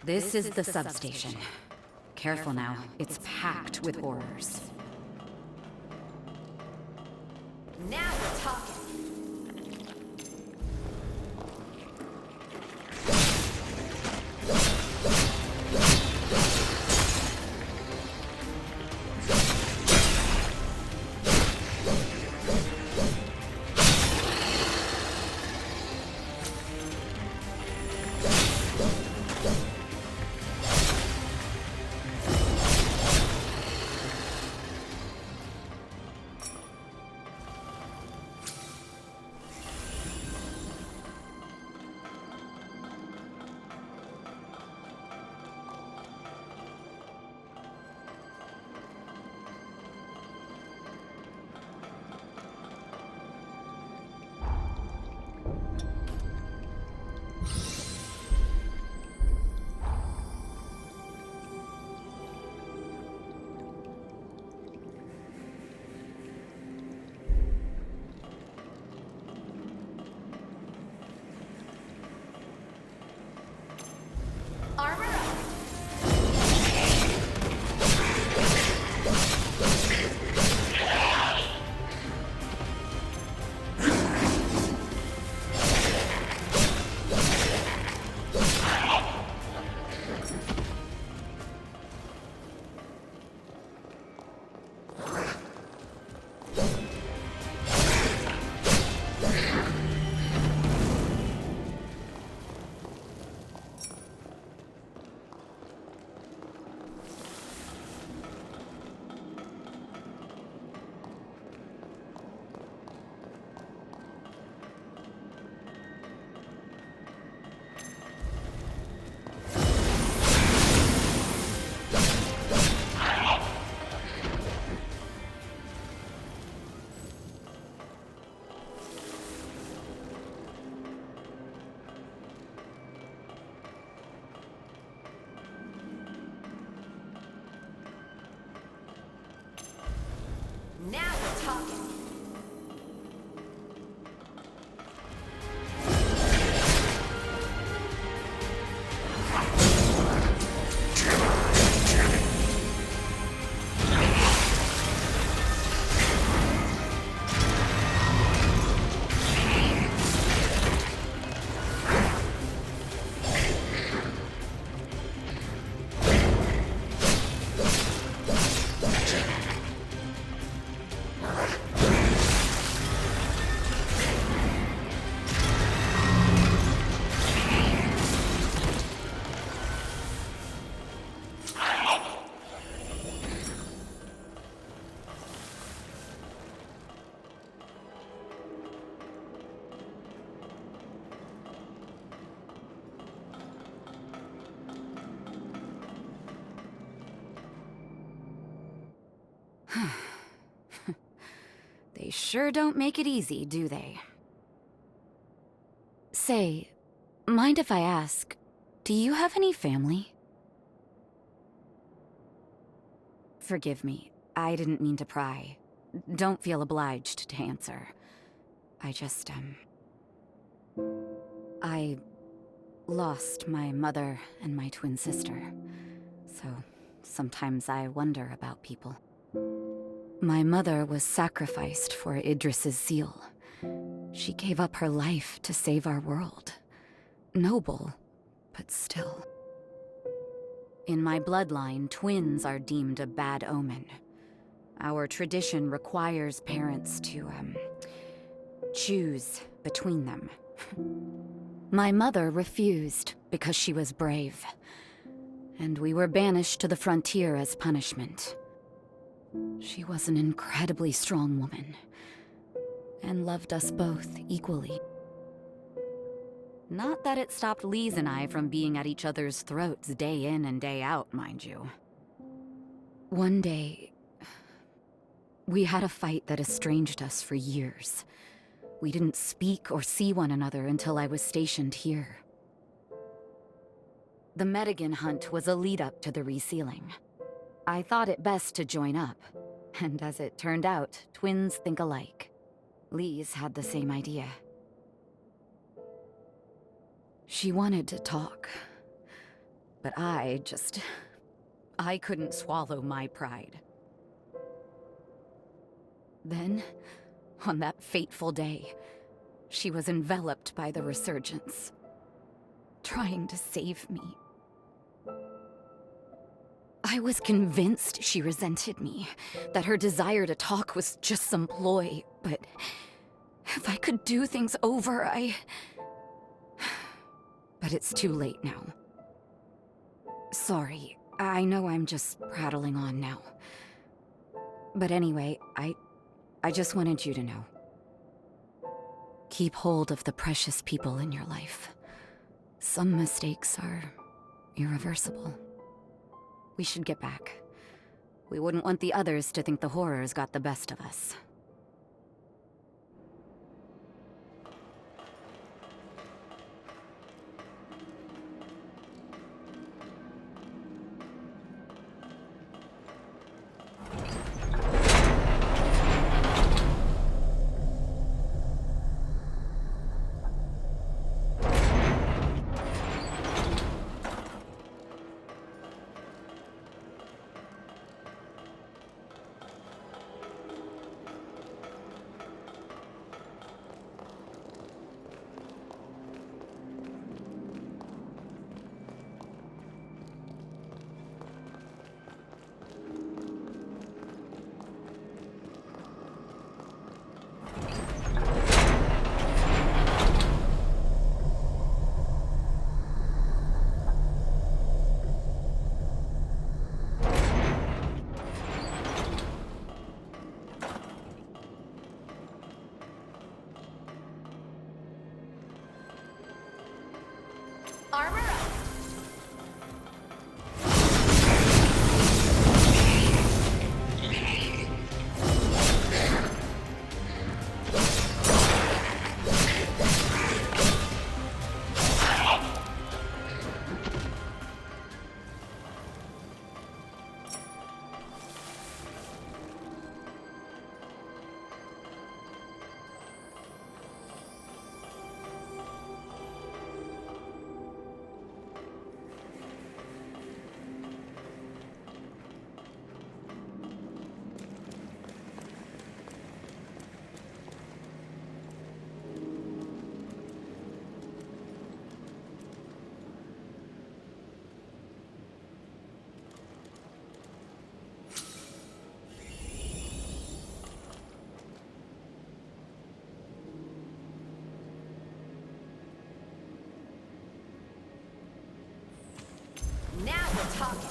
This is the substation. Careful now, it's packed with horrors. Now we're talking. Armor up! Now we're talking. They sure don't make it easy, do they? Say, mind if I ask, do you have any family? Forgive me, I didn't mean to pry. Don't feel obliged to answer. I just, I lost my mother and my twin sister, so sometimes I wonder about people. My mother was sacrificed for Idris's seal. She gave up her life to save our world. Noble, but still. In my bloodline, twins are deemed a bad omen. Our tradition requires parents to, choose between them. My mother refused because she was brave, and we were banished to the frontier as punishment. She was an incredibly strong woman, and loved us both equally. Not that it stopped Lise and I from being at each other's throats day in and day out, mind you. One day, we had a fight that estranged us for years. We didn't speak or see one another until I was stationed here. The Medigan hunt was a lead-up to the resealing. I thought it best to join up, and as it turned out, twins think alike. Lise had the same idea. She wanted to talk, But I couldn't swallow my pride. Then, on that fateful day, she was enveloped by the resurgence, trying to save me. I was convinced she resented me, that her desire to talk was just some ploy, but if I could do things over, But it's too late now. Sorry, I know I'm just prattling on now. But anyway, I just wanted you to know. Keep hold of the precious people in your life. Some mistakes are irreversible. We should get back. We wouldn't want the others to think the horrors got the best of us. Armor up! Now we're talking.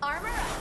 Armor up!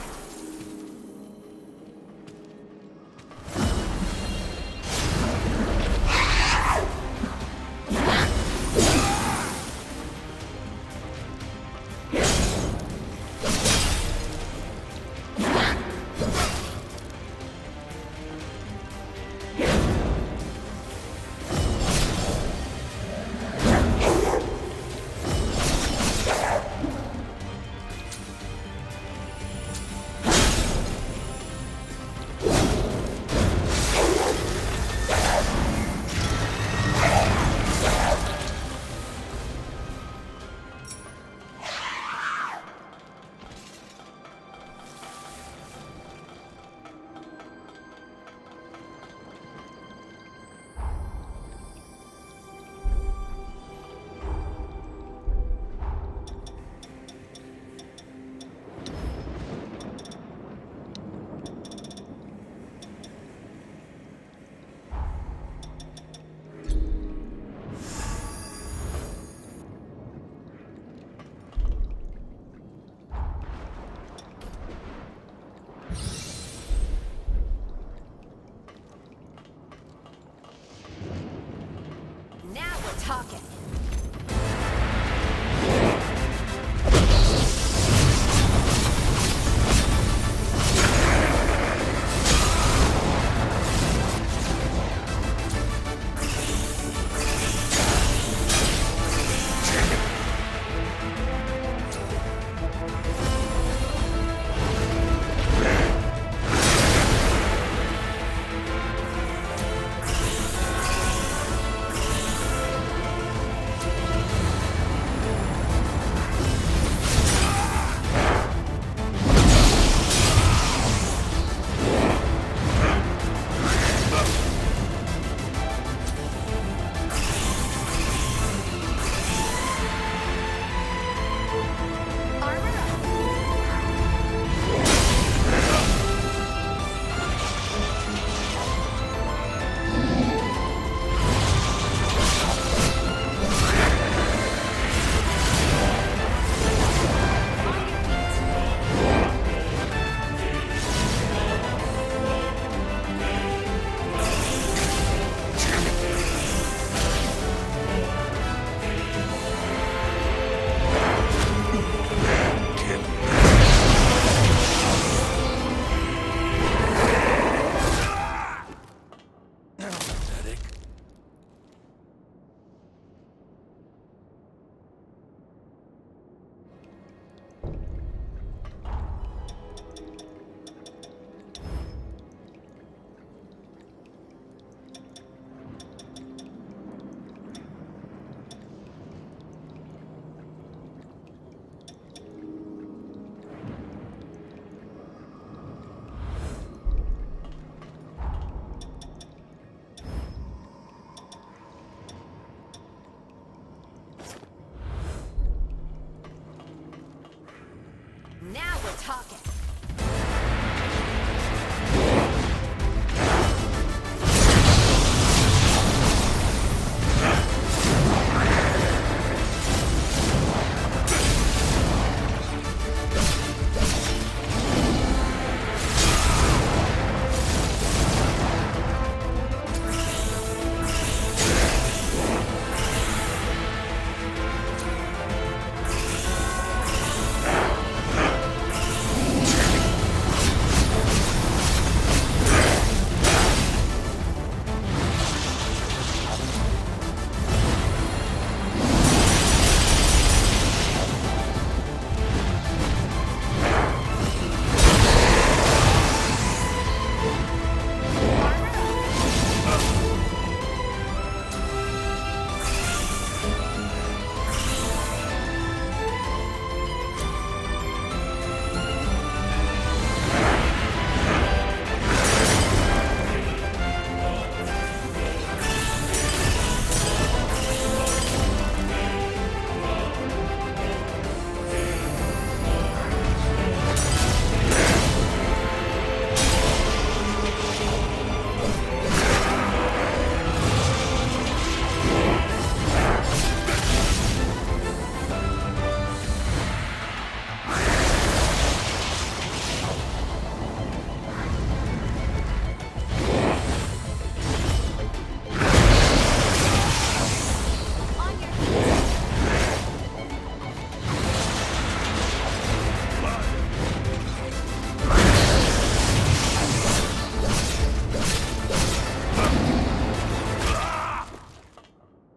talking.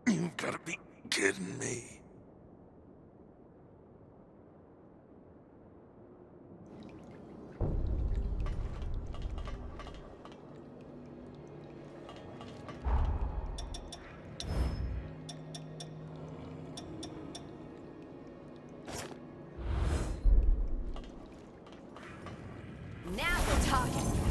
You gotta be kidding me. Now we're talking.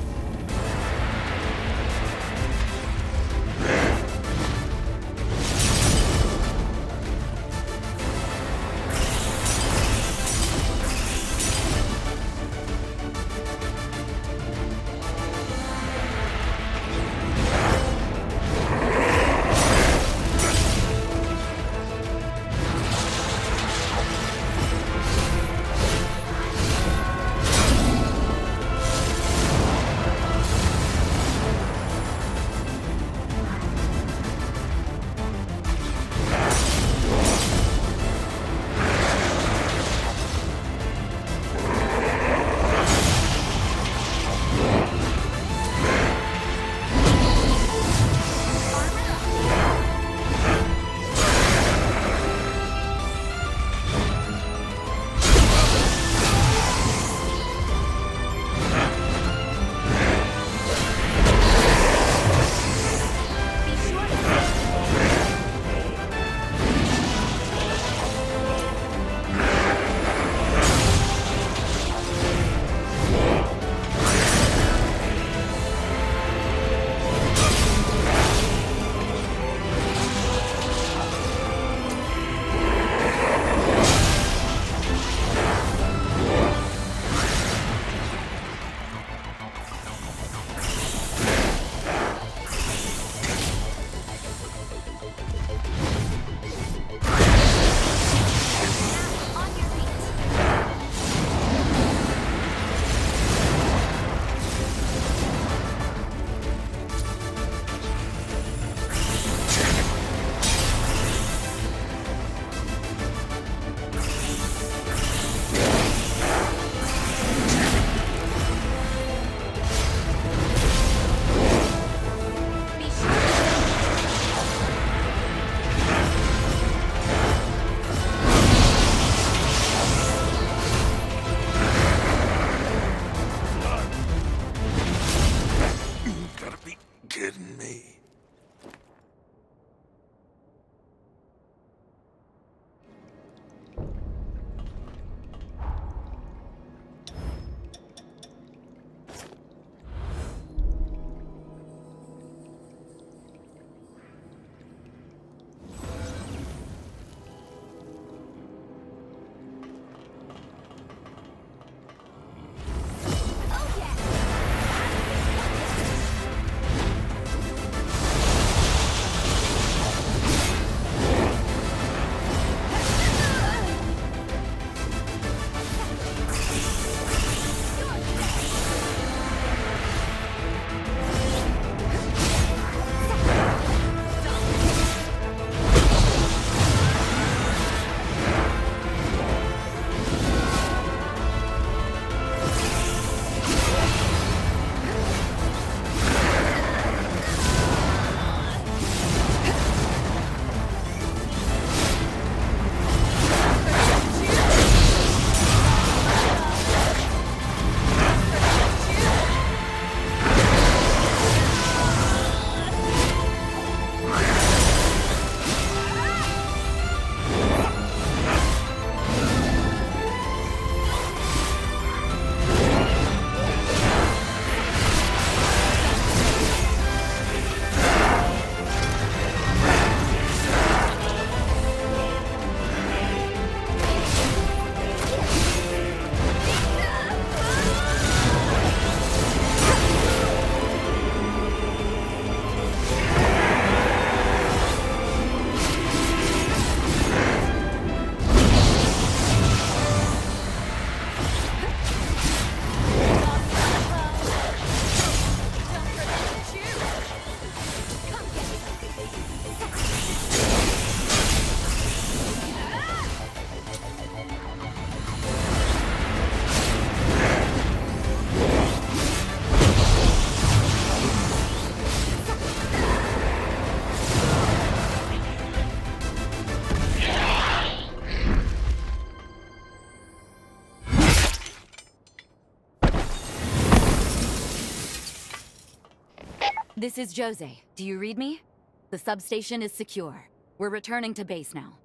This is Jose. Do you read me? The substation is secure. We're returning to base now.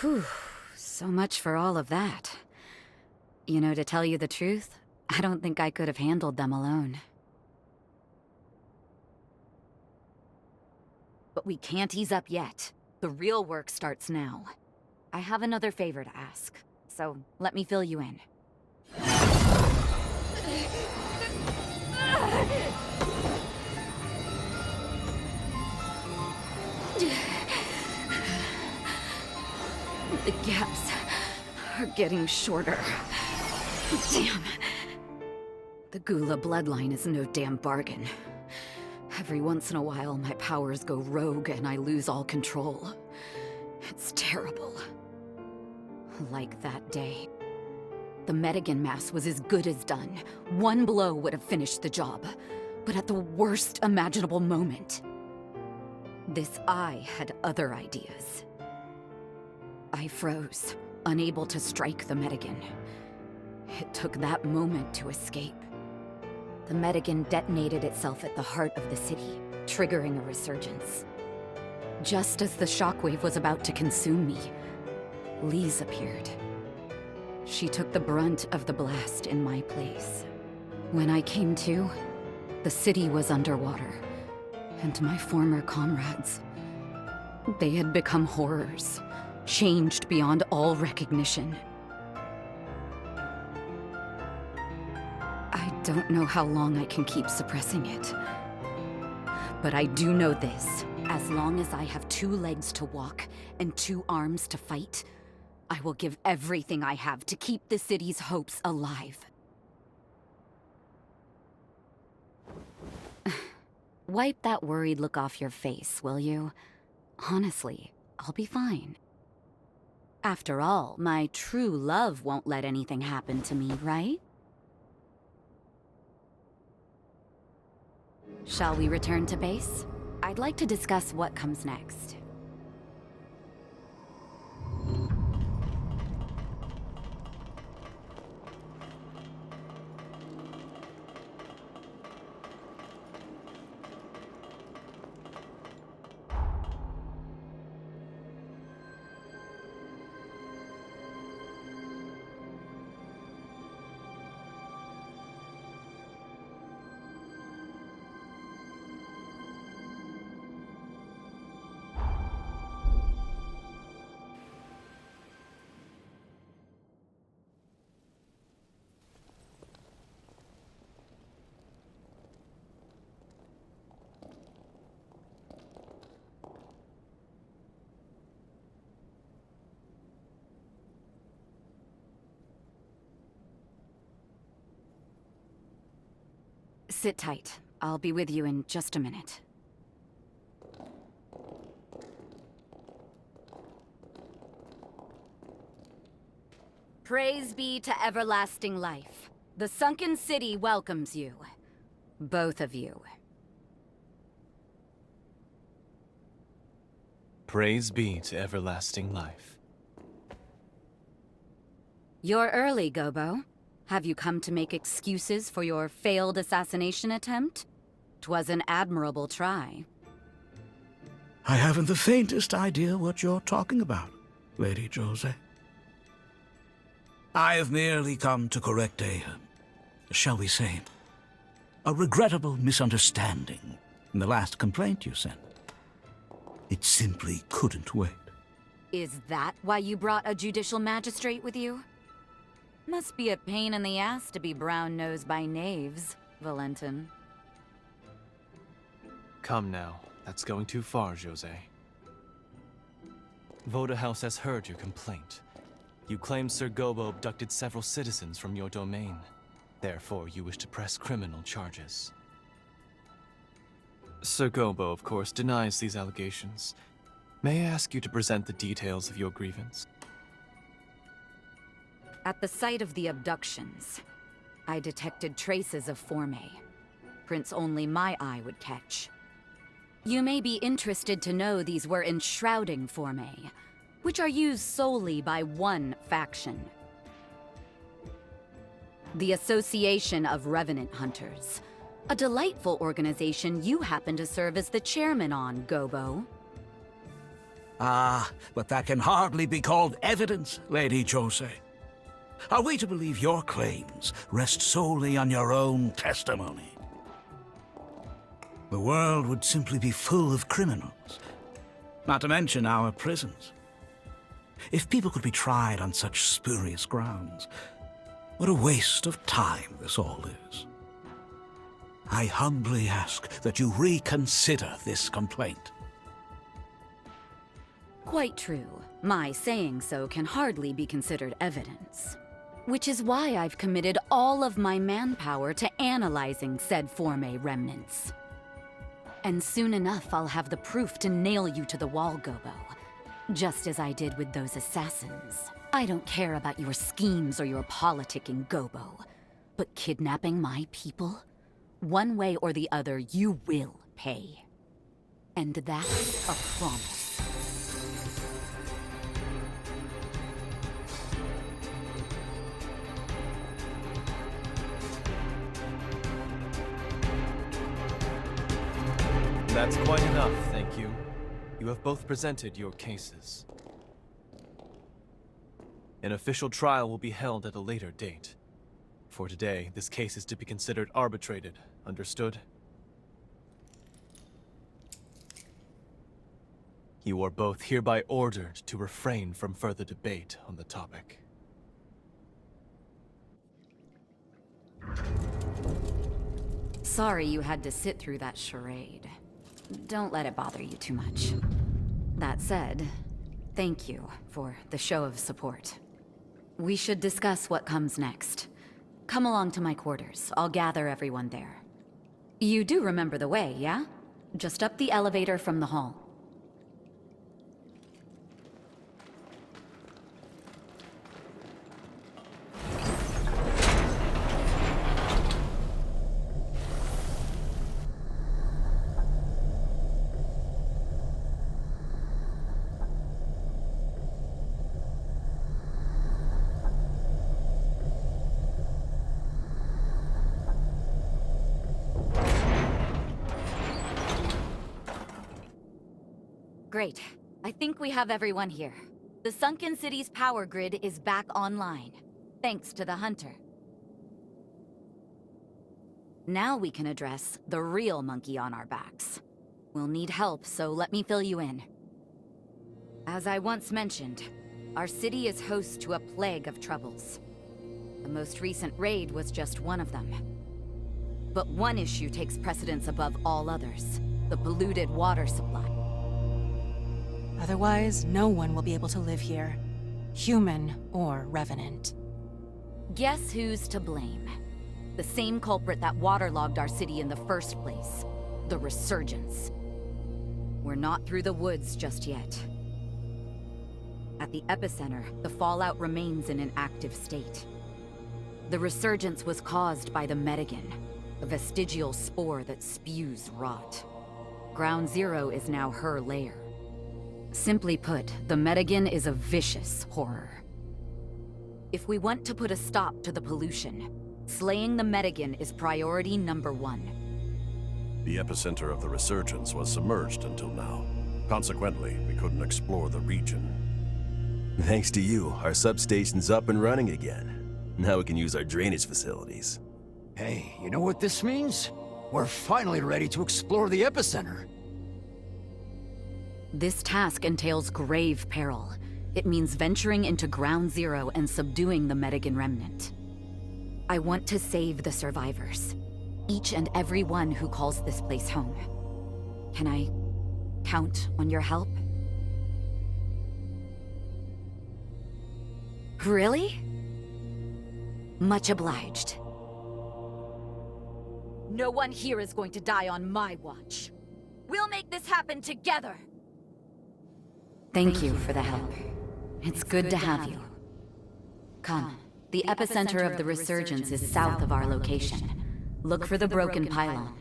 Whew. So much for all of that. You know, to tell you the truth, I don't think I could have handled them alone. But we can't ease up yet. The real work starts now. I have another favor to ask, so let me fill you in. The gaps are getting shorter. Damn. The Gula bloodline is no damn bargain. Every once in a while, my powers go rogue and I lose all control. It's terrible. Like that day. The Medigan mass was as good as done. One blow would have finished the job. But at the worst imaginable moment, this eye had other ideas. I froze, unable to strike the Medigan. It took that moment to escape. The Medigan detonated itself at the heart of the city, triggering a resurgence. Just as the shockwave was about to consume me, Lise appeared. She took the brunt of the blast in my place. When I came to, the city was underwater, and my former comrades, they had become horrors, changed beyond all recognition. I don't know how long I can keep suppressing it. But I do know this. As long as I have 2 legs to walk and 2 arms to fight, I will give everything I have to keep the city's hopes alive. Wipe that worried look off your face, will you? Honestly, I'll be fine. After all, my true love won't let anything happen to me, right? Shall we return to base? I'd like to discuss what comes next. Sit tight. I'll be with you in just a minute. Praise be to everlasting life. The sunken city welcomes you. Both of you. Praise be to everlasting life. You're early, Gobo. Have you come to make excuses for your failed assassination attempt? 'Twas an admirable try. I haven't the faintest idea what you're talking about, Lady Jose. I have merely come to correct shall we say, a regrettable misunderstanding in the last complaint you sent. It simply couldn't wait. Is that why you brought a judicial magistrate with you? Must be a pain in the ass to be brown-nosed by knaves, Valentin. Come now, that's going too far, Jose. Voda House has heard your complaint. You claim Sir Gobo abducted several citizens from your domain. Therefore, you wish to press criminal charges. Sir Gobo, of course, denies these allegations. May I ask you to present the details of your grievance? At the site of the abductions, I detected traces of Forme. Prints only my eye would catch. You may be interested to know these were enshrouding Forme, which are used solely by one faction. The Association of Revenant Hunters. A delightful organization you happen to serve as the chairman on, Gobo. Ah, but that can hardly be called evidence, Lady Jose. Are we to believe your claims rest solely on your own testimony? The world would simply be full of criminals, not to mention our prisons. If people could be tried on such spurious grounds, what a waste of time this all is. I humbly ask that you reconsider this complaint. Quite true. My saying so can hardly be considered evidence. Which is why I've committed all of my manpower to analyzing said Forme remnants. And soon enough, I'll have the proof to nail you to the wall, Gobo. Just as I did with those assassins. I don't care about your schemes or your politicking, Gobo. But kidnapping my people? One way or the other, you will pay. And that's a promise. That's quite enough, thank you. You have both presented your cases. An official trial will be held at a later date. For today, this case is to be considered arbitrated. Understood? You are both hereby ordered to refrain from further debate on the topic. Sorry you had to sit through that charade. Don't let it bother you too much. That said, thank you for the show of support. We should discuss what comes next. Come along to my quarters. I'll gather everyone there. You do remember the way, yeah? Just up the elevator from the hall. Great. I think we have everyone here. The Sunken City's power grid is back online, thanks to the Hunter. Now we can address the real monkey on our backs. We'll need help, so let me fill you in. As I once mentioned, our city is host to a plague of troubles. The most recent raid was just one of them. But one issue takes precedence above all others: the polluted water supply. Otherwise, no one will be able to live here. Human or Revenant. Guess who's to blame? The same culprit that waterlogged our city in the first place. The Resurgence. We're not through the woods just yet. At the epicenter, the fallout remains in an active state. The Resurgence was caused by the Medigan, a vestigial spore that spews rot. Ground Zero is now her lair. Simply put, the Medigan is a vicious horror. If we want to put a stop to the pollution, slaying the Medigan is priority number one. The epicenter of the Resurgence was submerged until now. Consequently, we couldn't explore the region. Thanks to you, our substation's up and running again. Now we can use our drainage facilities. Hey, you know what this means? We're finally ready to explore the epicenter. This task entails grave peril. It means venturing into Ground Zero and subduing the Medigan remnant. I want to save the survivors. Each and every one who calls this place home. Can I count on your help? Really? Much obliged. No one here is going to die on my watch. We'll make this happen together! Thank you for the help. It's good to have you. Come. The epicenter of the Resurgence is south of our location. Look for the broken pylon.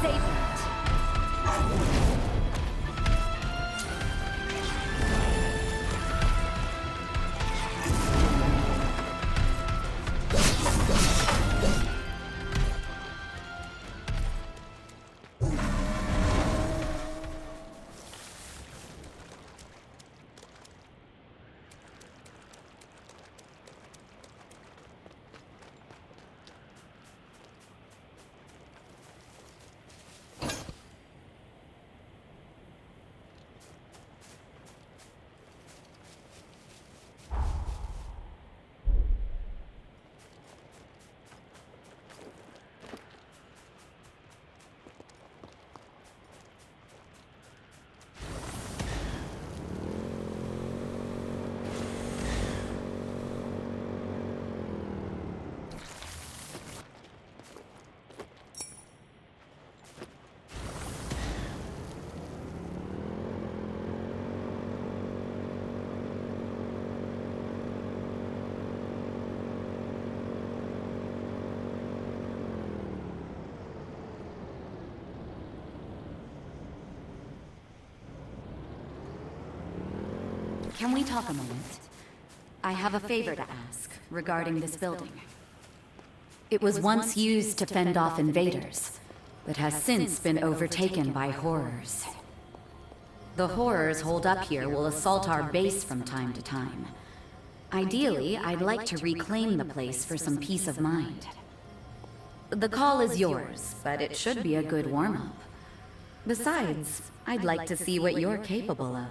Savor it. Can we talk a moment? I have a favor to ask regarding this building. It was once used to fend off invaders, but has since been overtaken by horrors. The horrors holed up here will assault our base from time to time. Ideally, I'd like to reclaim the place for some peace of mind. The call is yours, but it should be a good warm-up. Besides, I'd like to see what you're capable of.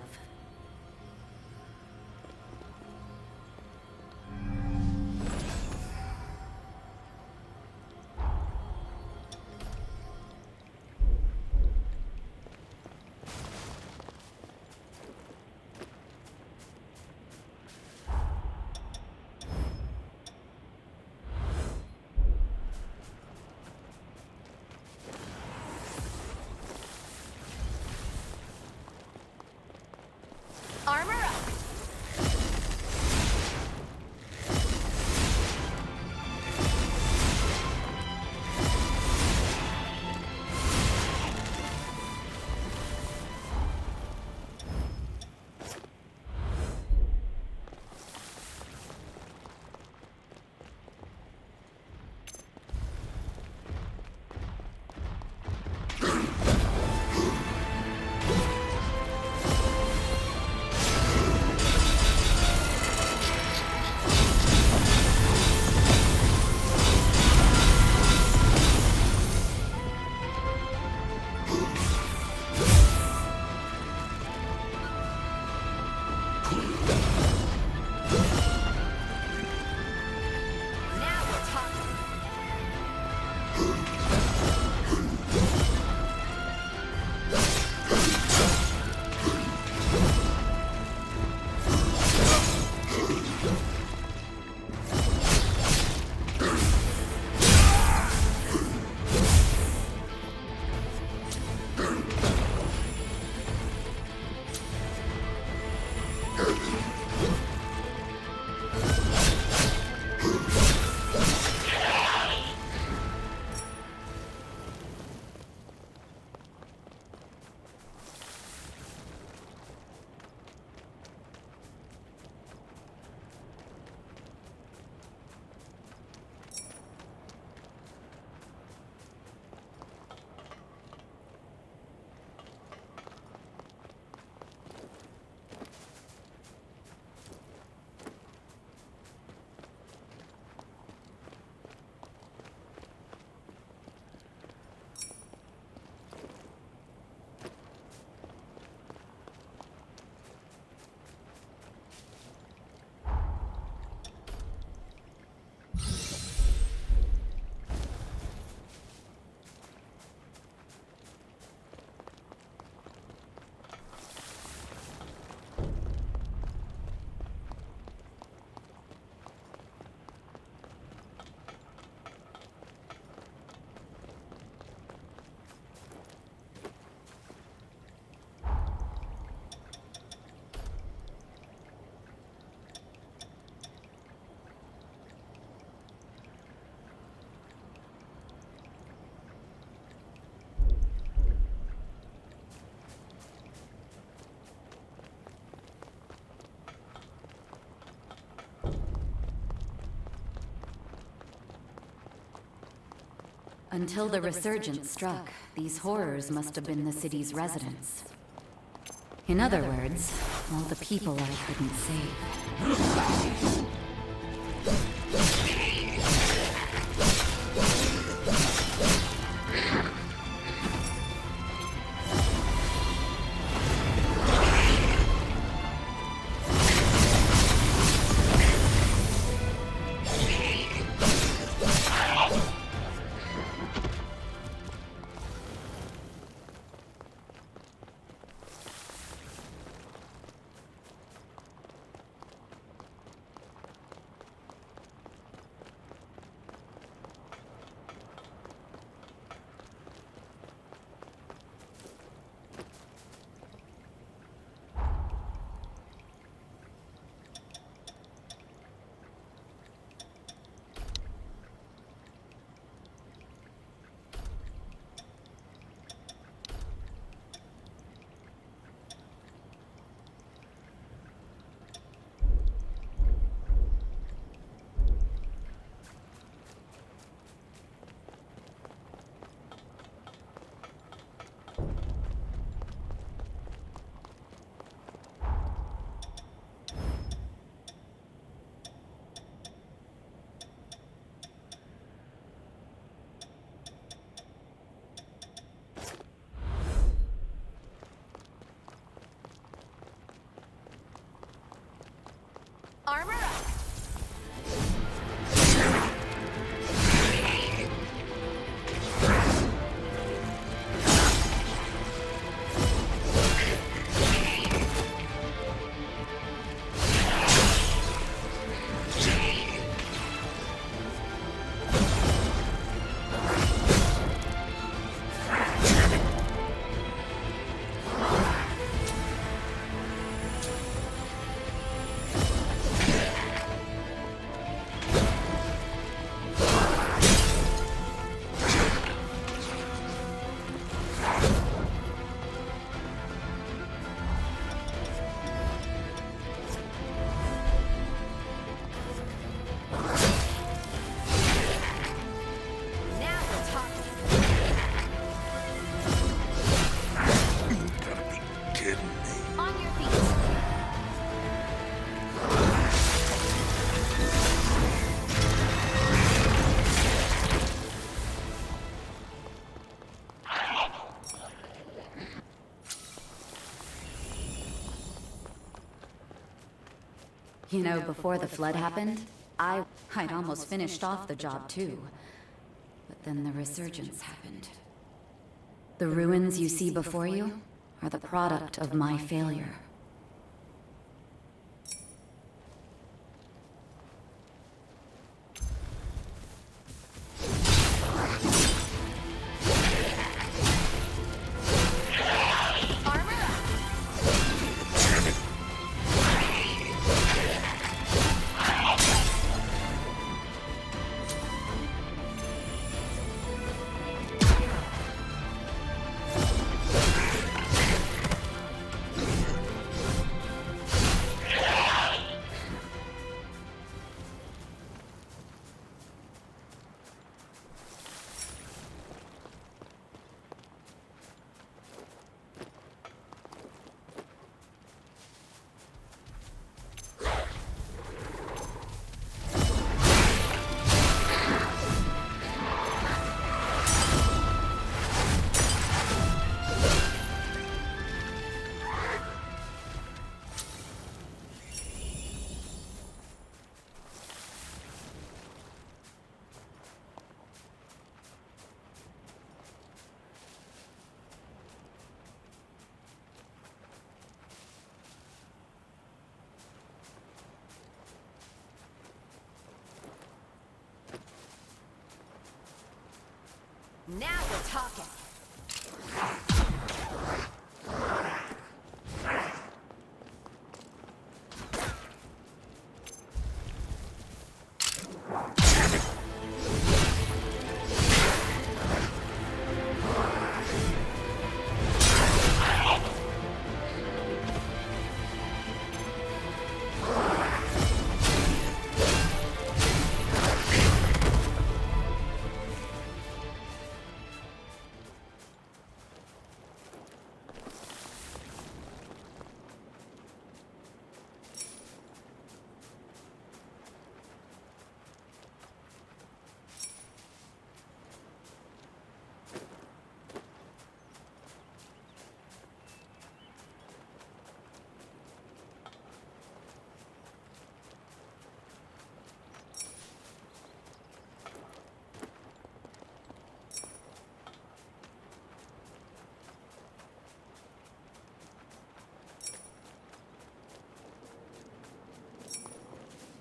Until the resurgence struck, these horrors must have been the city's residents. In other words, all the people I couldn't save. Armor up! You know, before the flood happened, I'd almost finished off the job too. But then the resurgence happened. The ruins you see before you are the product of my failure. Now we're talking.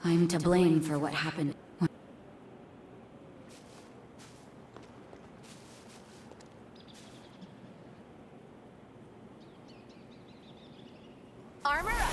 I'm to blame for what happened. Armor up!